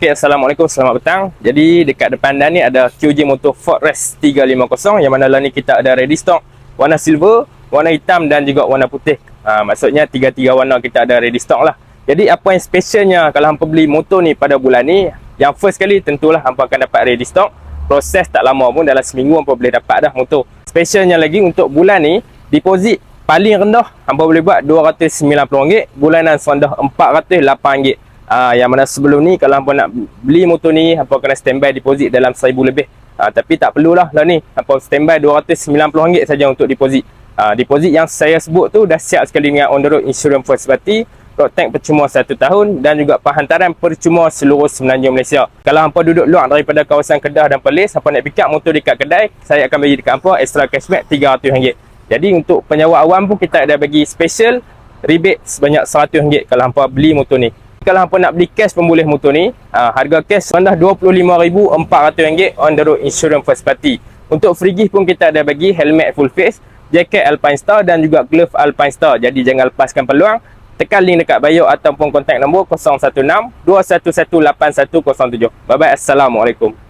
Okey, Assalamualaikum, selamat petang. Jadi dekat depan anda ni ada QJ Motor Ford Race 350 yang mana lah ni kita ada ready stock warna silver, warna hitam dan juga warna putih. Maksudnya tiga-tiga warna kita ada ready stock lah. Jadi apa yang specialnya kalau hampa beli motor ni pada bulan ni, yang first kali tentulah hampa akan dapat ready stock. Proses tak lama pun, dalam seminggu hampa boleh dapat dah motor. Specialnya lagi untuk bulan ni, deposit paling rendah hampa boleh buat RM290, bulanan serendah RM408. Yang mana sebelum ni kalau hampa nak beli motor ni, hampa kena standby deposit dalam RM1,000 lebih. Tapi tak perlulah lah ni, hampa standby RM290 saja untuk deposit. Deposit yang saya sebut tu dah siap sekali dengan on the road insurance first party, road tank percuma 1 tahun dan juga penghantaran percuma seluruh Semenanjung Malaysia. Kalau hampa duduk luar daripada kawasan Kedah dan Perlis, hampa nak pick up motor dekat kedai, saya akan bagi dekat hampa extra cashback RM300. Jadi untuk penyewa awam pun kita ada bagi special rebate sebanyak RM100 kalau hampa beli motor ni. Kalau hampa nak beli cash pun boleh motor ni. Harga cash rendah RM25,400 on the road insurance first party. Untuk free gift pun kita ada bagi helmet full face, jaket Alpine Star dan juga glove Alpine Star. Jadi jangan lepaskan peluang. Tekan link dekat bio ataupun kontak nombor 016 211 8107. Bye bye. Assalamualaikum.